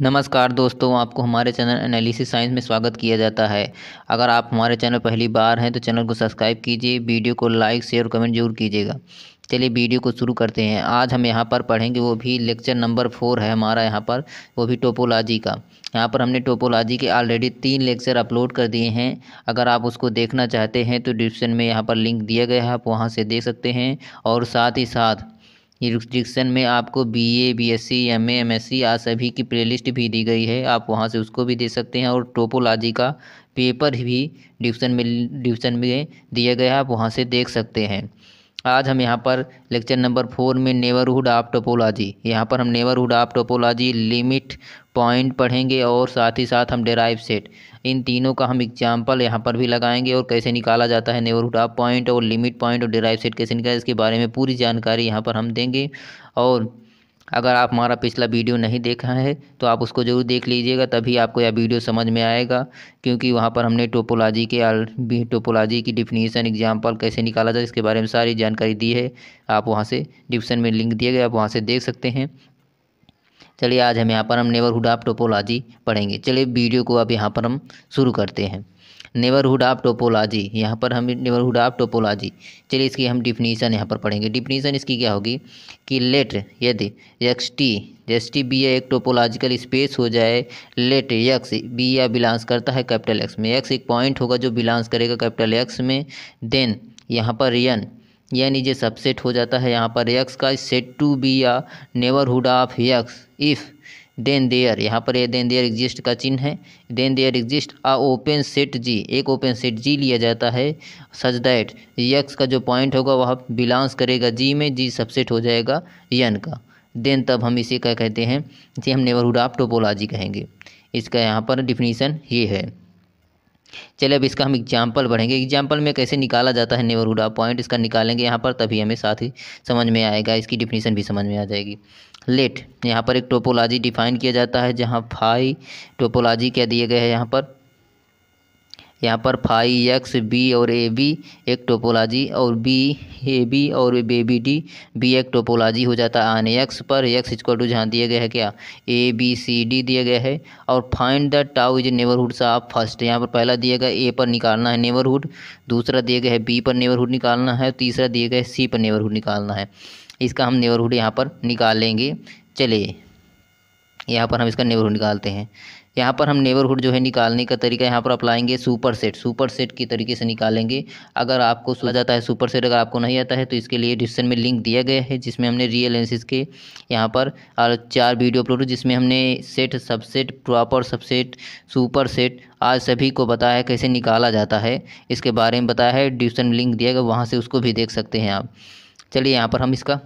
नमस्कार दोस्तों, आपको हमारे चैनल एनालिसिस साइंस में स्वागत किया जाता है। अगर आप हमारे चैनल पहली बार हैं तो चैनल को सब्सक्राइब कीजिए, वीडियो को लाइक शेयर और कमेंट जरूर कीजिएगा। चलिए वीडियो को शुरू करते हैं। आज हम यहाँ पर पढ़ेंगे, वो भी लेक्चर नंबर 4 है हमारा यहाँ पर, वो भी टोपोलॉजी का। यहाँ पर हमने टोपोलॉजी के ऑलरेडी 3 लेक्चर अपलोड कर दिए हैं। अगर आप उसको देखना चाहते हैं तो डिस्क्रिप्शन में यहाँ पर लिंक दिया गया है, आप वहाँ से देख सकते हैं। और साथ ही साथ डिस्क्रिप्शन में आपको बीए, बीएससी, एमए, एमएससी आज सभी की प्लेलिस्ट भी दी गई है, आप वहां से उसको भी देख सकते हैं। और टोपोलॉजी का पेपर भी डिस्क्रिप्शन में दिया गया है, आप वहां से देख सकते हैं। आज हम यहाँ पर लेक्चर नंबर 4 में नेबरहुड ऑफ टोपोलॉजी, यहाँ पर हम neighbourhood of topology, limit, point पढ़ेंगे और साथ ही साथ हम डेराइव सेट, इन तीनों का हम एग्जाम्पल यहाँ पर भी लगाएंगे और कैसे निकाला जाता है नेबरहुड ऑफ पॉइंट और लिमिट पॉइंट और डेराइव सेट कैसे निकाला, इसके बारे में पूरी जानकारी यहाँ पर हम देंगे। और अगर आप हमारा पिछला वीडियो नहीं देखा है तो आप उसको ज़रूर देख लीजिएगा, तभी आपको यह वीडियो समझ में आएगा, क्योंकि वहाँ पर हमने टोपोलॉजी की डिफिनीशन, एग्जाम्पल कैसे निकाला जाए, इसके बारे में सारी जानकारी दी है। आप वहाँ से डिस्क्रिप्शन में लिंक दिए गए, आप वहाँ से देख सकते हैं। चलिए आज यहाँ पर हम नेबरहुड ऑफ टोपोलॉजी पढ़ेंगे। चलिए वीडियो को अब यहाँ पर हम शुरू करते हैं। नेबरहुड ऑफ टोपोलॉजी, यहाँ पर हम नेबरहुड ऑफ टोपोलॉजी, चलिए इसकी हम डिफिनीशन यहाँ पर पढ़ेंगे। डिफिनीशन इसकी क्या होगी कि लेट यदि एक्स टी बी एक टोपोलॉजिकल स्पेस हो जाए, लेट एक्स बी या बिलोंग्स करता है कैपिटल एक्स में, एक्स एक पॉइंट होगा जो बिलोंग्स करेगा कैपिटल एक्स में, देन यहाँ पर एन यानी जो सबसेट हो जाता है यहाँ पर एक्स का, सेट टू बी या neighbourhood of X if then there, यहाँ पर ये देन देयर एग्जिस्ट का चिन्ह है, then there exist a open set G, एक ओपन सेट जी लिया जाता है, सच दैट एक्स का जो पॉइंट होगा वह बिलोंग्स करेगा जी में, जी सबसेट हो जाएगा एन का, देन तब हम इसे क्या कहते हैं, इसे हम नेबरहुड ऑफ टोपोलॉजी कहेंगे। इसका यहाँ पर डिफिनीशन ये है। चलिए अब इसका हम एग्जाम्पल पढ़ेंगे। एग्जाम्पल में कैसे निकाला जाता है नेबरहुड ऑफ पॉइंट, इसका निकालेंगे यहाँ पर, तभी हमें साथ ही समझ में आएगा, इसकी डिफिनीशन भी समझ में आ जाएगी। लेट यहाँ पर एक टोपोलॉजी डिफाइन किया जाता है, जहाँ फाई टोपोलॉजी क्या दिए गए हैं यहाँ पर फाई एक्स बी और ए बी एक टोपोलॉजी, और बी ए बी और बी बी डी बी एक टोपोलॉजी हो जाता है। आन एक्स पर एक्स इक्वल टू जहाँ दिया गया है क्या, ए बी सी डी दिया गया है, और find the tau is neighbourhood of first, यहाँ पर पहला दिया गया ए पर निकालना है नेबरहुड, दूसरा दिया गया है बी पर नेबरहुड निकालना है, तीसरा दिया गया है सी पर नेबरहुड निकालना है। इसका हम नेबरहुड यहाँ पर निकाल लेंगे। चलिए यहाँ पर हम इसका नेबरहुड निकालते हैं। यहाँ पर हम नेबरहुड जो है निकालने का तरीका यहाँ पर अप्लाएंगे सुपर सेट की तरीके से निकालेंगे। अगर आपको आ जाता है सुपर सेट, अगर आपको नहीं आता है तो इसके लिए डिस्क्रिप्शन में लिंक दिया गया है, जिसमें हमने रियल एनालिसिस के यहाँ पर 4 वीडियो अपलोड, जिसमें हमने set, subset, proper subset, super set आज सभी को बताया है कैसे निकाला जाता है, इसके बारे में बताया है। डिस्क्रिप्शन में लिंक दिया गया, वहाँ से उसको भी देख सकते हैं आप। चलिए यहाँ पर हम इसका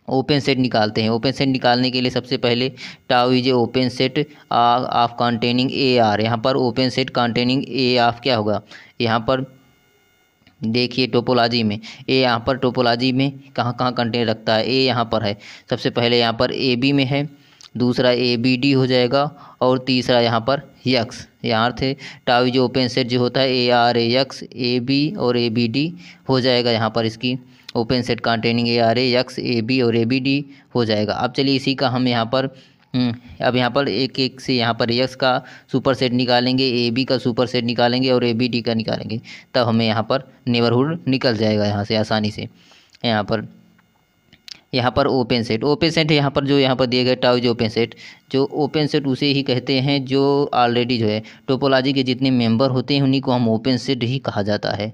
ओपन सेट निकालते हैं। ओपन सेट निकालने के लिए सबसे पहले tau is A open set of containing A are, यहाँ पर open set containing A of क्या होगा, यहाँ पर देखिए टोपोलॉजी में ए, यहाँ पर टोपोलॉजी में कहाँ कहाँ कंटेन रखता है, ए यहाँ पर है, सबसे पहले यहाँ पर ए बी में है, दूसरा ए बी डी हो जाएगा, और तीसरा यहाँ पर यक्स, यहाँ थे टाउ इज ओपन सेट जो होता है A R A X A B और ए बी डी हो जाएगा, यहाँ पर इसकी open set containing A R A X A B और ए बी डी हो जाएगा। अब चलिए इसी का हम यहाँ पर अब यहाँ पर एक एक से यहाँ पर यक्स का सुपर सेट निकालेंगे, ए बी का सुपर सेट निकालेंगे और ए बी डी का निकालेंगे, तब हमें यहाँ पर नेबरहुड निकल जाएगा यहाँ से आसानी से। यहाँ पर ओपन सेट यहाँ पर जो यहाँ पर दिए गए टाउ जो ओपन सेट उसे ही कहते हैं जो ऑलरेडी जो है टोपोलॉजी के जितने मेंबर होते हैं उन्हीं को हम ओपन सेट ही कहा जाता है।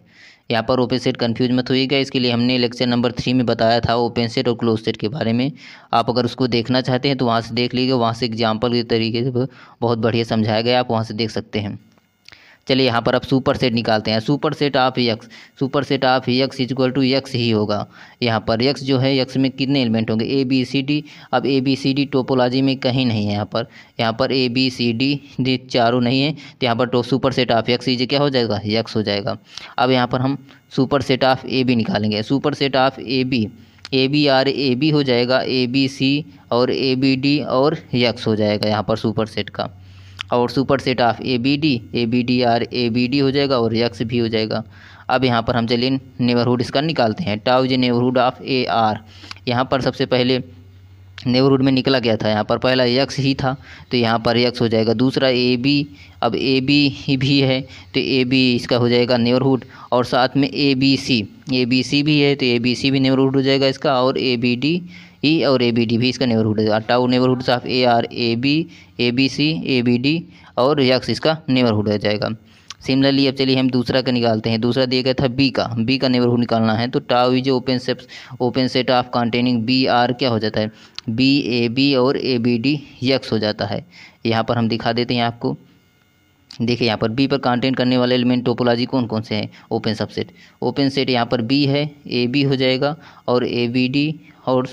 यहाँ पर ओपन सेट कन्फ्यूज मत होइएगा, इसके लिए हमने लेक्चर नंबर 3 में बताया था ओपन सेट और क्लोज सेट के बारे में। आप अगर उसको देखना चाहते हैं तो वहाँ से देख लीजिएगा, वहाँ से एग्जाम्पल के तरीके से बहुत बढ़िया समझाया गया, आप वहाँ से देख सकते हैं। चलिए यहाँ पर अब सुपर सेट निकालते हैं। Super set of X equal to X ही होगा। यहाँ पर एक्स जो है, एक्स में कितने एलिमेंट होंगे, ए बी सी डी। अब A B C D topology में कहीं नहीं है, यहाँ पर ए बी सी डी चारों नहीं है, तो यहाँ पर super set of x is क्या हो जाएगा, एक्स हो जाएगा। अब यहाँ पर हम super set of A B निकालेंगे। Super set of A B are A B हो जाएगा, ए बी सी और ए बी डी और एक्स हो जाएगा यहाँ पर सुपर सेट का। और super set of A B D are A B D हो जाएगा और एक्स भी हो जाएगा। अब यहाँ पर हम चलिए नेबरहुड इसका निकालते हैं। Tau is neighbourhood of A are, यहाँ पर सबसे पहले नेबरहुड में निकला क्या था, यहाँ पर पहला यक्स ही था तो यहाँ पर यक्स हो जाएगा। दूसरा ए बी, अब ए बी ही भी है तो ए बी इसका हो जाएगा नेबरहुड, और साथ में ए बी सी भी है तो ए बी सी भी नेबरहुड हो जाएगा इसका, और ए बी डी ई और ए बी डी भी इसका नेबरहुड है। टाउ नेबरहुड साफ A R A B C A B D और यक्स इसका नेबरहुड हो जाएगा। सिमिलरली अब चलिए हम दूसरा का निकालते हैं। दूसरा दिया गया था बी का नेबरहुड निकालना है तो tau is open set of containing B R क्या हो जाता है, बी ए बी और ए बी डी यक्स हो जाता है। यहाँ पर हम दिखा देते हैं आपको, देखिए यहाँ पर बी पर कंटेंट करने वाले एलिमेंट टोपोलॉजी कौन कौन से हैं, ओपन सेट यहाँ पर बी है, ए बी हो जाएगा और ए बी डी और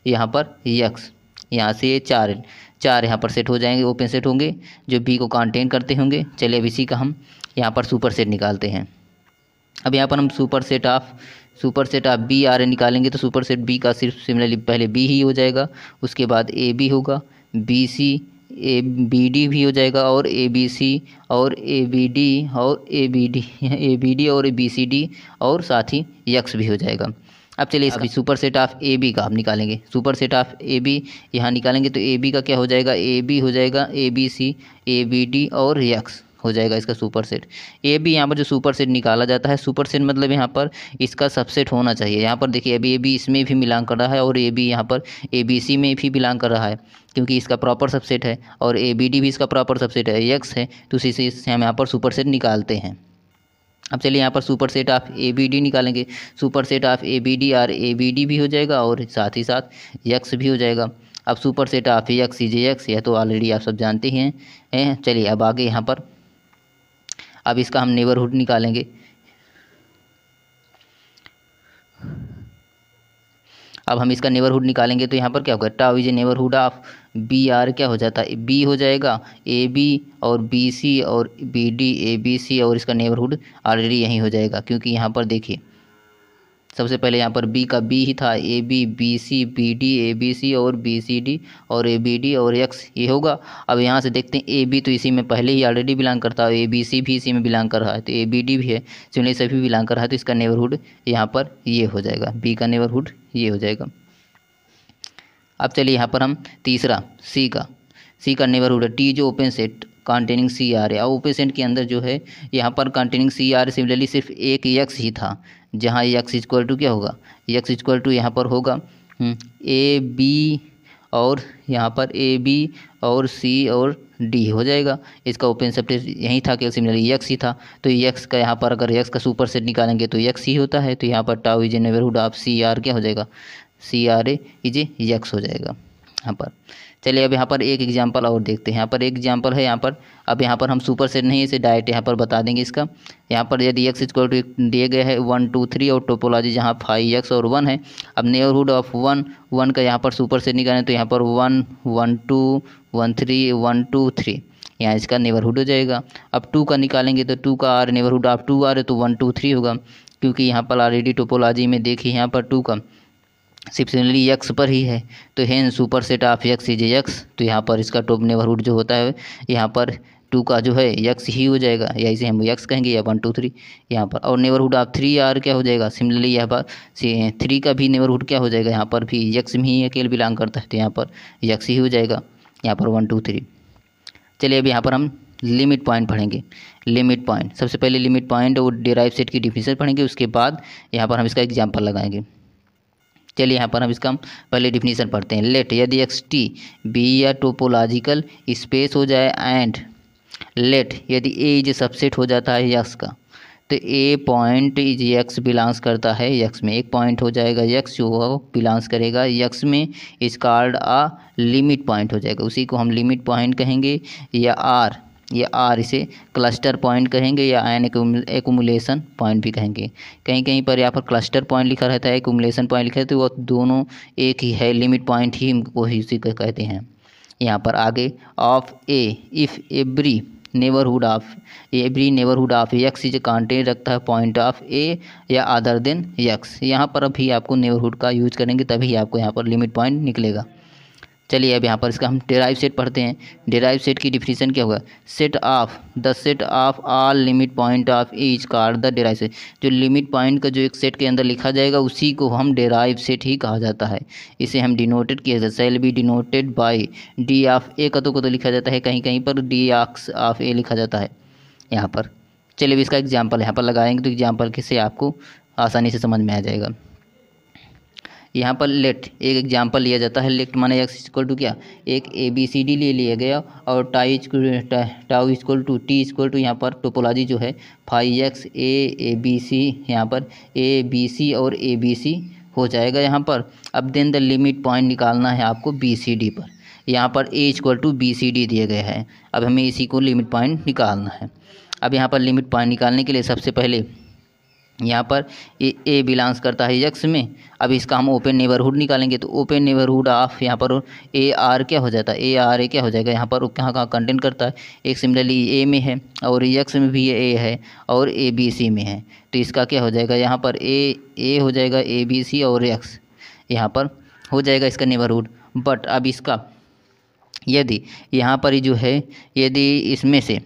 यहाँ पर यक्स, यहाँ से ये चार यहाँ पर सेट हो जाएंगे, ओपन सेट होंगे जो बी को कंटेन करते होंगे। चलिए अब इसी का हम यहाँ पर सुपर सेट निकालते हैं। अब यहाँ पर हम super set of B R निकालेंगे तो सुपर सेट बी का सिर्फ सिमिलरली पहले बी ही हो जाएगा, उसके बाद ए बी होगा, B C A B D भी हो जाएगा और ए बी सी और ए बी डी और ए बी डी और बी सी डी और साथ ही यक्स भी हो जाएगा। अब चलिए अभी super set of A B का आप निकालेंगे। Super set of A B यहाँ निकालेंगे तो ए बी का क्या हो जाएगा, ए बी हो जाएगा A B C A B D और यक्स हो जाएगा इसका सुपर सेट। ए बी यहाँ पर जो सुपर सेट निकाला जाता है, सुपर सेट मतलब यहाँ पर इसका सबसेट होना चाहिए। यहाँ पर देखिए अभी ए बी इसमें भी बिलोंग कर रहा है और ए बी यहाँ पर ए बी सी में भी बिलोंग कर रहा है क्योंकि इसका प्रॉपर सबसेट है, और ए बी डी भी इसका प्रॉपर सबसेट है, यक्स है, तो उसी से हम यहाँ पर सुपर सेट निकालते हैं। अब चलिए यहाँ पर super set of A B D निकालेंगे। Super set of A B D are A B D भी हो जाएगा और साथ ही साथ यक्स भी हो जाएगा। अब super set of x J x, यह तो ऑलरेडी आप सब जानते ही हैं। चलिए अब आगे यहाँ पर अब इसका हम नेबरहुड निकालेंगे। अब हम इसका नेबरहुड निकालेंगे तो यहाँ पर क्या होगा, tau is a neighbourhood of B R क्या हो जाता है, बी हो जाएगा ए बी और बी सी और B D A B C और इसका नेबरहुड ऑलरेडी यहीं हो जाएगा क्योंकि यहाँ पर देखिए सबसे पहले यहाँ पर बी का बी ही था, A B B C B D A B C और बी सी डी और ए बी डी और यक्स ये होगा। अब यहाँ से देखते हैं ए बी तो इसी में पहले ही ऑलरेडी बिलोंग करता है, ए बी सी भी इसी में बिलोंग कर रहा है तो ए बी डी भी है, सिमिलरली सभी बिलोंग कर रहा है तो इसका नेबरहुड यहाँ पर ये हो जाएगा, बी का नेबरहुड ये हो जाएगा। अब चलिए यहाँ पर हम तीसरा सी का नेबरहुड है, टी जो open set containing C R है। अब ओपन सेट के अंदर जो है यहाँ पर कंटेनिंग सी आर सिमिलरली सिर्फ एक यक्स ही था, जहाँ यक्स इक्वल टू क्या होगा, यक्स इक्वल टू यहाँ पर होगा ए बी और यहाँ पर ए बी और सी और डी हो जाएगा। इसका ओपन सेट यही था कि सिमिलरली यक्स ही था तो यक्स का यहाँ पर अगर यक्स का सुपर सेट निकालेंगे तो यक्स ही होता है, तो यहाँ पर tau is a neighbourhood of C R क्या हो जाएगा, C R A is A X हो जाएगा यहाँ पर। चलिए अब यहाँ पर एक एग्जांपल और देखते हैं। यहाँ पर एक एग्जांपल है, यहाँ पर अब यहाँ पर हम सुपर सेट नहीं इसे डायरेक्ट यहाँ पर बता देंगे इसका। यहाँ पर यदि एक्स इक्वल टू दिए गए है 1 2 3 और टोपोलॉजी जहाँ 5 एक्स और 1 है। अब नेबरहुड ऑफ 1 का यहाँ पर सुपर सेट निकालें तो यहाँ पर 1 1 2 1 3 1 2 3 यहाँ इसका नेबरहुड हो जाएगा। अब 2 का निकालेंगे तो 2 का आर नेबरहुड ऑफ 2 आर है तो 1 2 3 होगा क्योंकि यहाँ पर ऑलरेडी टोपोलॉजी में देखिए यहाँ पर 2 का सिर्फ सिमिलरली यक्स पर ही है तो हेन super set of x is x, तो यहाँ पर इसका टॉप नेबरहुड जो होता है यहाँ पर 2 का जो है यक्स ही हो जाएगा या इसे हम यक्स कहेंगे या 1 2 3 यहाँ पर। और नेबरहुड ऑफ 3 आर क्या हो जाएगा, सिमिलरली यहाँ पर 3 का भी नेबरहुड क्या हो जाएगा, यहाँ पर भी यक्स में ही अकेले बिलोंग करता है तो यहाँ पर यक्स ही हो जाएगा यहाँ पर 1 2 3। चलिए अब यहाँ पर हम लिमिट पॉइंट पढ़ेंगे। लिमिट पॉइंट सबसे पहले लिमिट पॉइंट और डिराइव सेट की डिफिनेशन पढ़ेंगे, उसके बाद यहाँ पर हम इसका एग्जाम्पल लगाएंगे। चलिए यहाँ पर हम इसका पहले डिफिनीशन पढ़ते हैं। लेट यदि एक्स टी बी या टोपोलॉजिकल स्पेस हो जाए एंड लेट यदि ए इज सबसेट हो जाता है यक्स का तो ए पॉइंट इज यक्स बिलोंग्स करता है यक्स में, एक पॉइंट हो जाएगा यक्स जो बिलोंग्स करेगा यक्स में is called a limit point हो जाएगा, उसी को हम लिमिट पॉइंट कहेंगे या आर इसे क्लस्टर पॉइंट कहेंगे या एन एक्युमुलेशन पॉइंट भी कहेंगे। कहीं कहीं पर यहाँ पर क्लस्टर पॉइंट लिखा रहता है, एक्युमुलेशन पॉइंट लिखा रहता है, तो वो दोनों एक ही है, लिमिट पॉइंट ही वही उसी को कहते हैं। यहाँ पर आगे of A if every neighbourhood of x is content रखता है पॉइंट ऑफ ए या अदर देन यक्स, यहाँ पर अभी आपको नेबरहुड का यूज करेंगे तभी आपको यहाँ पर लिमिट पॉइंट निकलेगा। चलिए अब यहाँ पर इसका हम डेराइव सेट पढ़ते हैं। डेराइव सेट की डिफिनीशन क्या होगा? Set of the set of all limit point of each car the derive set. जो लिमिट पॉइंट का जो एक सेट के अंदर लिखा जाएगा उसी को हम डेराइव सेट ही कहा जाता है। इसे हम डिनोटेड किया जाता है, cell B denoted by D of A को तो लिखा जाता है, कहीं कहीं पर डी ऑफ ए लिखा जाता है यहाँ पर। चलिए अब इसका एग्जाम्पल यहाँ पर लगाएंगे तो एग्जाम्पल से आपको आसानी से समझ में आ जाएगा। यहाँ पर लेट एक एग्जाम्पल लिया जाता है। लेट माने एक्स इक्वल टू क्या, एक ए बी सी डी ले लिया गया और tau equal to T equal to यहाँ पर टोपोलॉजी जो है five X A B C, यहाँ पर ए बी सी और ए बी सी हो जाएगा यहाँ पर। अब देन द लिमिट पॉइंट निकालना है आपको बी सी डी पर। यहाँ पर A equal to B C D दिया गया है। अब हमें इसी को लिमिट पॉइंट निकालना है। अब यहाँ पर लिमिट पॉइंट निकालने के लिए सबसे पहले यहाँ पर ए बिलोंग्स करता है एक्स में। अब इसका हम ओपन नेबरहुड निकालेंगे तो ओपन नेबरहुड ऑफ यहाँ पर ए आर क्या हो जाता है, ए आर ए क्या हो जाएगा यहाँ पर कहाँ कहाँ कंटेंट करता है। एक सिमिलरली ए में है और एक्स में भी ए है और ए बी सी में है, तो इसका क्या हो जाएगा यहाँ पर ए हो जाएगा ए बी सी और एक्स यहाँ पर हो जाएगा इसका नेबरहुड। बट अब इसका यदि यहाँ पर जो है यदि इसमें से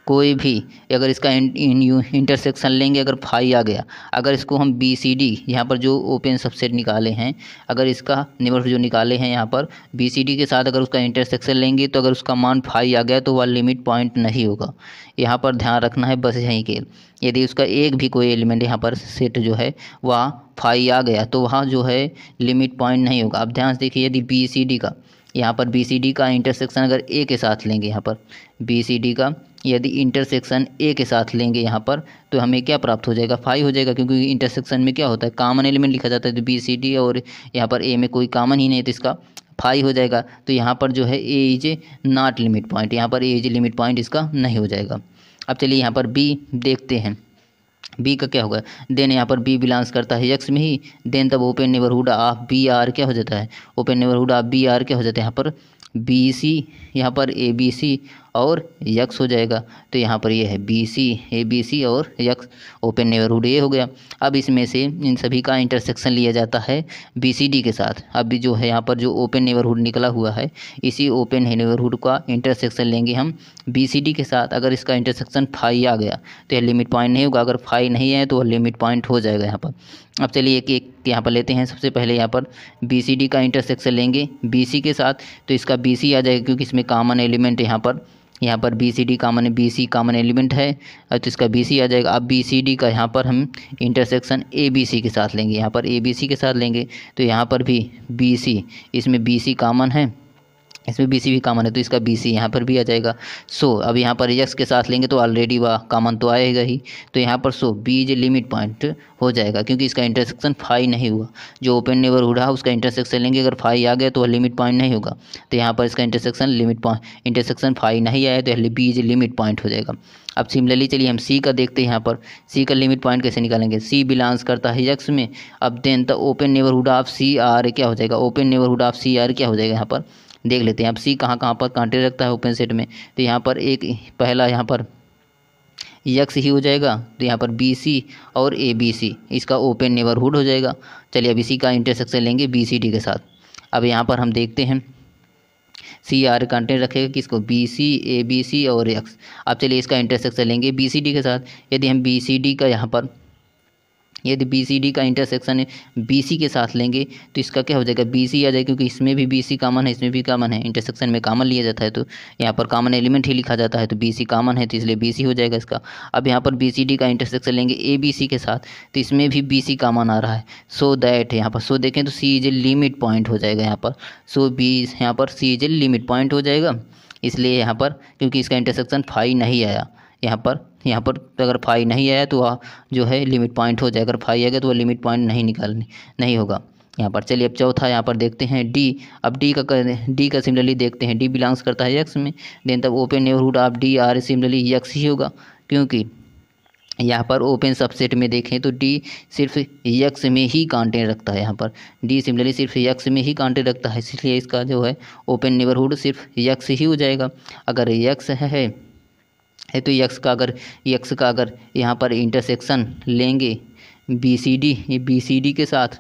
कोई भी अगर इसका इंटरसेक्शन लेंगे, अगर फाई आ गया, अगर इसको हम बी सी डी यहाँ पर जो ओपन सबसेट निकाले हैं, अगर इसका नेबरहुड जो निकाले हैं यहाँ पर बी सी डी के साथ अगर उसका इंटरसेक्शन लेंगे तो अगर उसका मान फाई आ गया तो वह लिमिट पॉइंट नहीं होगा। यहाँ पर ध्यान रखना है बस यहीं के। यदि उसका एक भी कोई एलिमेंट यहाँ पर सेट जो है वह फाई आ गया तो वहाँ जो है लिमिट पॉइंट नहीं होगा। अब ध्यान से देखिए, यदि बी सी डी का यहाँ पर बी सी डी का इंटरसेक्शन अगर ए के साथ लेंगे, यहाँ पर बी सी डी का यदि इंटरसेक्शन ए के साथ लेंगे यहाँ पर तो हमें क्या प्राप्त हो जाएगा, फाई हो जाएगा। क्योंकि इंटरसेक्शन में क्या होता है, कॉमन एलिमेंट लिखा जाता है, तो बी सी डी और यहाँ पर ए में कोई कॉमन ही नहीं तो इसका फाई हो जाएगा। तो यहाँ पर जो है ए इज नॉट लिमिट पॉइंट, यहाँ पर ए इज लिमिट पॉइंट इसका नहीं हो जाएगा। अब चलिए यहाँ पर बी देखते हैं, बी का क्या होगा। देन यहाँ पर बी बिलोंग्स करता है एक्स में ही। देन तब open neighbourhood of B R क्या हो जाता है, open neighbourhood of B R क्या हो जाता है यहाँ पर बी सी, यहाँ पर ए बी सी और यक्स हो जाएगा। तो यहाँ पर ये है B C A B C और यक्स, ओपन नेबरहुड ये हो गया। अब इसमें से इन सभी का इंटरसेक्शन लिया जाता है बी सी डी के साथ। अब भी जो है यहाँ पर जो ओपन नेबरहुड निकला हुआ है इसी ओपन नेबरहुड का इंटरसेक्शन लेंगे हम बी सी डी के साथ। अगर इसका इंटरसेक्शन फाई आ गया तो यह लिमिट पॉइंट नहीं होगा, अगर फाई नहीं है तो वह लिमिट पॉइंट हो जाएगा यहाँ पर। अब चलिए एक एक यहाँ पर लेते हैं। सबसे पहले यहाँ पर बी सी डी का इंटरसेक्शन लेंगे बी सी के साथ तो इसका बी सी आ जाएगा, क्योंकि इसमें कॉमन एलिमेंट यहाँ पर बी सी डी कॉमन है, बी सी कॉमन एलिमेंट है तो इसका बी सी आ जाएगा। अब बी सी डी का यहाँ पर हम इंटरसेक्शन ए बी सी के साथ लेंगे, यहाँ पर ए बी सी के साथ लेंगे तो यहाँ पर भी बी सी, इसमें बी सी कॉमन है, इसमें बी सी भी कॉमन है तो इसका बी सी यहाँ पर भी आ जाएगा। सो अब यहाँ पर एक्स के साथ लेंगे तो ऑलरेडी वह कॉमन तो आएगा ही, तो यहाँ पर सो बी इज लिमिट पॉइंट हो जाएगा, क्योंकि इसका इंटरसेक्शन फाई नहीं हुआ। जो ओपन नेबरहुड है उसका इंटरसेक्शन लेंगे, अगर फाई आ गया तो वह लिमिट पॉइंट नहीं होगा। तो यहाँ पर इसका इंटरसेक्शन फाई नहीं आया तो बी इज लिमिट पॉइंट हो जाएगा। अब सिमिलरली चलिए हम सी का देखते हैं। यहाँ पर सी का लिमिट पॉइंट कैसे निकालेंगे, सी बिलोंग्स करता है एक्स में। अब then the open neighbourhood of C R क्या हो जाएगा, open neighbourhood of C R क्या हो जाएगा यहाँ पर देख लेते हैं। अब सी कहाँ कहाँ पर कांटे रखता है ओपन सेट में, तो यहाँ पर एक पहला यहाँ पर एक्स ही हो जाएगा, तो यहाँ पर बी सी और ए बी सी इसका ओपन नेबरहुड हो जाएगा। चलिए अब इसी का इंटरसेक्शन लेंगे बी सी डी के साथ। अब यहाँ पर हम देखते हैं सी आर कंटेंट रखेगा किसको, B C A B C और एक्स। अब चलिए इसका इंटरसेक्शन लेंगे बी सी डी के साथ। यदि हम बी सी डी का यहाँ पर यदि बी सी डी का इंटरसेक्शन बी सी के साथ लेंगे तो इसका क्या हो जाएगा, बी सी आ जाएगा, क्योंकि इसमें भी बी सी कॉमन है इसमें भी कॉमन है, इंटरसेक्शन में कॉमन लिया जाता है तो यहाँ पर कॉमन एलिमेंट ही लिखा जाता है, तो बी सी कॉमन है तो इसलिए बी सी हो जाएगा इसका। अब यहाँ पर बी सी डी का इंटरसेक्शन लेंगे ए बी सी के साथ तो इसमें भी बी सी कॉमन आ रहा है। सो दैट यहाँ पर सो देखें तो सी इज ए लिमिट पॉइंट हो जाएगा यहाँ पर। सो बी यहाँ पर सी इज ए लिमिट पॉइंट हो जाएगा, इसलिए यहाँ पर क्योंकि इसका इंटरसेक्शन फाई नहीं आया यहाँ पर अगर फाई नहीं आया तो वह जो है लिमिट पॉइंट हो जाएगा, अगर फाई आ गया तो वह लिमिट पॉइंट नहीं होगा यहाँ पर। चलिए अब चौथा यहाँ पर देखते हैं डी। अब डी का सिमिलरली देखते हैं, डी बिलोंग्स करता है एक्स में। देन तब open neighbourhood of D are similarly X ही होगा, क्योंकि यहाँ पर ओपन सबसेट में देखें तो डी सिर्फ एक्स में ही कांटेंट रखता है। यहाँ पर डी सिमिलरली सिर्फ एक्स में ही कांटेंट रखता है, इसलिए इसका जो है ओपन नेबरहुड सिर्फ एक्स ही हो जाएगा। अगर एक्स है तो एक्स का अगर यहाँ पर इंटरसेक्शन लेंगे बी सी डी के साथ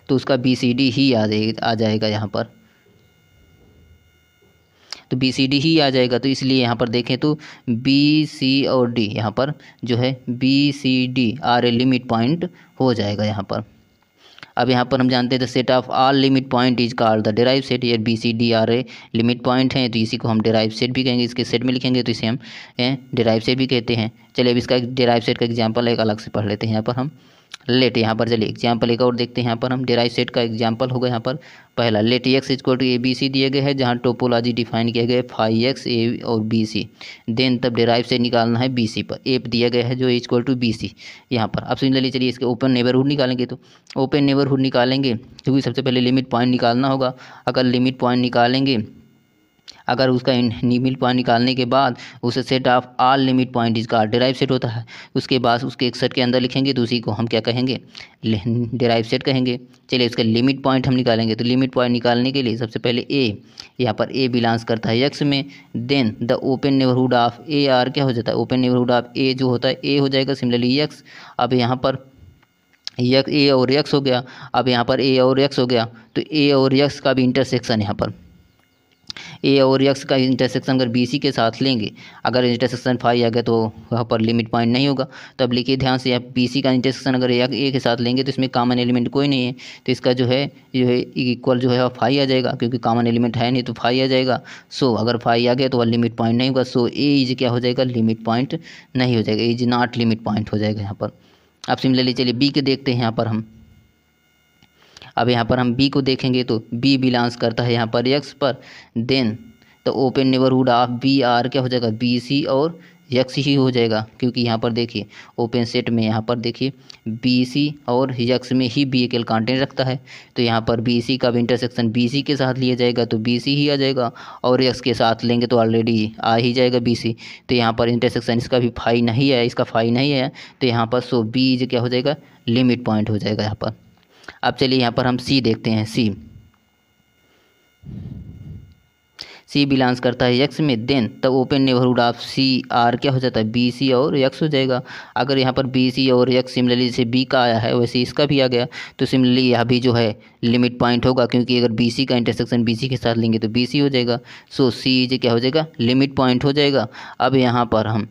तो उसका BCD ही आ जाएगा यहाँ पर, तो BCD ही आ जाएगा। तो इसलिए यहाँ पर देखें तो BC और D यहाँ पर जो है BCD are a limit point हो जाएगा यहाँ पर। अब यहाँ पर हम जानते हैं the set of all limit point is called the derive set. ये BCD are a limit point हैं, तो इसी को हम डिराइव सेट भी कहेंगे। इसके सेट में लिखेंगे तो इसे हम डिराइव सेट भी कहते हैं। चलिए अब इसका डिराइव सेट का एग्जांपल एक अलग से पढ़ लेते हैं यहाँ पर हम। लेट यहाँ पर चलिए एग्जाम्पल एक और देखते हैं। यहाँ पर हम डिराइव सेट का एग्जाम्पल होगा यहाँ पर पहला, let X equal to ABC दिए गए हैं, जहाँ टोपोलॉजी डिफाइन किया गया है फाई एक्स ए और BC। देन तब डिराइव सेट निकालना है BC पर, ए दिया गया है जो इक्वल टू BC यहाँ पर। अब सिमिलरली चलिए इसके ओपन नेबरहुड निकालेंगे, तो ओपन नेबरहुड निकालेंगे क्योंकि सबसे पहले लिमिट पॉइंट निकालना होगा। अगर लिमिट पॉइंट निकालेंगे, अगर उसका लिमिट पॉइंट निकालने के बाद उसे set of all limit point इसका डिराइव सेट होता है, उसके बाद उसके एक सेट के अंदर लिखेंगे तो उसी को हम क्या कहेंगे, डिराइव सेट कहेंगे। चलिए इसका लिमिट पॉइंट हम निकालेंगे, तो लिमिट पॉइंट निकालने के लिए सबसे पहले ए, यहाँ पर ए बिलोंग्स करता है एक्स में, then the open neighbourhood of A R क्या हो जाता है, ओपन नेबरहुड ऑफ ए जो होता है ए हो जाएगा, सिमिलरली एक्स। अब यहाँ पर ए और एक्स हो गया, अब यहाँ पर ए और एक्स हो गया, तो ए और एक्स का भी इंटरसेक्शन यहाँ पर ए और एक्स का इंटरसेक्शन अगर BC के साथ लेंगे, अगर इंटरसेक्शन फाई आ गया तो वहाँ पर लिमिट पॉइंट नहीं होगा। तो अब लिखिए ध्यान से, आप BC का इंटरसेक्शन अगर ए के साथ लेंगे तो इसमें कॉमन एलिमेंट कोई नहीं है, तो इसका जो है इक्वल जो है फाई आ जाएगा, क्योंकि कॉमन एलिमेंट है नहीं तो फाई आ जाएगा। सो अगर फाई आ गया तो वह लिमिट पॉइंट नहीं होगा, सो ए इज क्या हो जाएगा, लिमिट पॉइंट नहीं हो जाएगा, इज नॉट लिमिट पॉइंट हो जाएगा यहाँ पर। अब सिमिलरली चलिए B के देखते हैं यहाँ पर हम। अब यहाँ पर हम B को देखेंगे तो B बिलोंग्स करता है यहाँ पर X पर, देन तो ओपन नेबरहुड ऑफ BR क्या हो जाएगा, BC और X ही हो जाएगा, क्योंकि यहाँ पर देखिए ओपन सेट में यहाँ पर देखिए BC और X में ही B अकेले कांटेक्ट रखता है, तो यहाँ पर BC का भी इंटरसेक्शन BC के साथ लिया जाएगा तो BC ही आ जाएगा, और X के साथ लेंगे तो ऑलरेडी आ ही जाएगा BC। तो यहाँ पर इंटरसेक्शन इसका भी फाई नहीं है, इसका फाई नहीं है, तो यहाँ पर सो B क्या हो जाएगा, लिमिट पॉइंट हो जाएगा यहाँ पर। अब चलिए यहाँ पर हम C देखते हैं। C बिलोंग्स करता है X में, देन तब ओपन नेबरहुड ऑफ CR क्या हो जाता है, BC और X हो जाएगा। अगर यहाँ पर BC और X सिमिलरली जैसे B का आया है वैसे इसका भी आ गया, तो सिमिलरली यहाँ भी जो है लिमिट पॉइंट होगा, क्योंकि अगर BC का इंटरसेक्शन BC के साथ लेंगे तो BC हो जाएगा। सो C क्या हो जाएगा, लिमिट पॉइंट हो जाएगा। अब यहाँ पर हम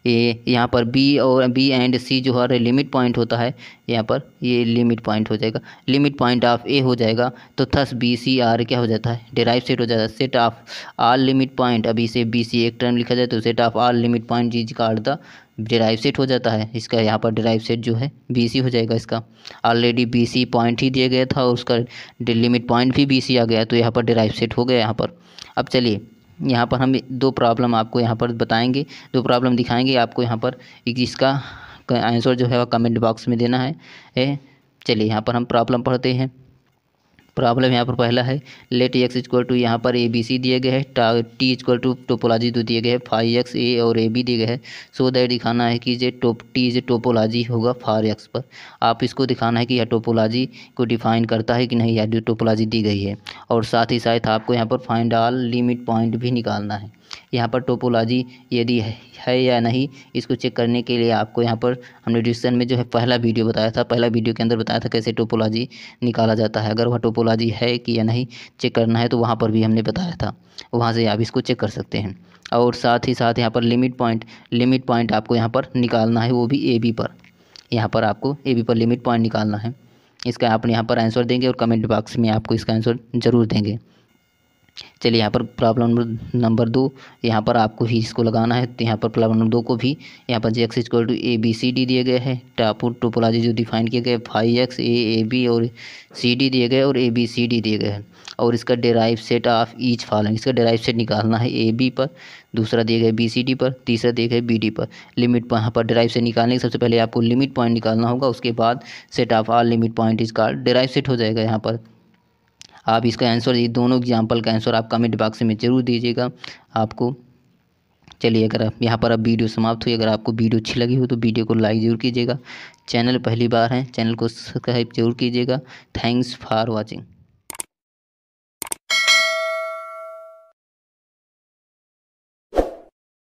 यहाँ पर B एंड C जो है लिमिट पॉइंट होता है, यहाँ पर ये लिमिट पॉइंट हो जाएगा, लिमिट पॉइंट ऑफ A हो जाएगा। तो थस BCR क्या हो जाता है, डिराइव सेट हो जाता है, set of all limit point. अभी से BC एक टर्म लिखा जाए तो set of all limit point is called the derive set हो जाता है। इसका यहाँ पर डिराइव सेट जो है BC हो जाएगा। इसका ऑलरेडी BC पॉइंट ही दिया गया था और उसका लिमिट पॉइंट भी BC आ गया, तो यहाँ पर डिराइव सेट हो गया यहाँ पर। अब चलिए यहाँ पर हम दो प्रॉब्लम आपको यहाँ पर बताएंगे, दो प्रॉब्लम दिखाएंगे आपको यहाँ पर, इसका आंसर जो है वह कमेंट बॉक्स में देना है। चलिए यहाँ पर हम प्रॉब्लम पढ़ते हैं। प्रॉब्लम यहाँ पर पहला है, लेट एक्स इक्वल टू यहाँ पर ABC दिए गए है, T इक्वल टू टोपोलॉजी दो दिए गए हैं, फाई एक्स ए और AB दिए गए हैं। सो दैट दिखाना है कि T जो टोपोलॉजी होगा फार एक्स पर। आप इसको दिखाना है कि यह टोपोलॉजी को डिफाइन करता है कि नहीं, यह टोपोलॉजी दी गई है। और साथ ही साथ आपको यहाँ पर फाइंड ऑल लिमिट पॉइंट भी निकालना है। यहाँ पर टोपोलॉजी यदि है या नहीं इसको चेक करने के लिए आपको यहाँ पर हमने डिस्क्रिप्शन में जो है पहला वीडियो बताया था, पहला वीडियो के अंदर बताया था कैसे टोपोलॉजी निकाला जाता है। अगर वह टोपोलॉजी है कि या नहीं चेक करना है तो वहाँ पर भी हमने बताया था, वहाँ से आप इसको चेक कर सकते हैं। और साथ ही साथ यहाँ पर लिमिट पॉइंट आपको यहाँ पर निकालना है, वो भी AB पर। यहाँ पर आपको AB पर लिमिट पॉइंट निकालना है। इसका आप यहाँ पर आंसर देंगे और कमेंट बॉक्स में आपको इसका आंसर ज़रूर देंगे। चलिए यहाँ पर प्रॉब्लम नंबर 2, यहाँ पर आपको ही इसको लगाना है। तो यहाँ पर प्रॉब्लम नंबर 2 को भी यहाँ पर एक्स इक्वल टू ABCD दिए गए हैं, टोपोलॉजी जो डिफाइन किए गए फाई एक्स AB और CD दिए गए और ABCD दिए गए हैं। और इसका derive set of each following, इसका डेराइव सेट निकालना है AB पर, दूसरा दिए गए BCD पर, तीसरा दिए गए BD पर। लिमिट यहाँ पर डेराइव सेट निकालने के सबसे पहले आपको लिमिट पॉइंट निकालना होगा, उसके बाद set of all limit point is called derive set हो जाएगा। यहाँ पर आप इसका आंसर, ये दोनों एग्जाम्पल का आंसर आप कमेंट बॉक्स में ज़रूर दीजिएगा आपको। चलिए अगर आप यहाँ पर अब वीडियो समाप्त हुई, अगर आपको वीडियो अच्छी लगी हो तो वीडियो को लाइक ज़रूर कीजिएगा। चैनल पहली बार है, चैनल को सब्सक्राइब जरूर कीजिएगा। Thanks for watching.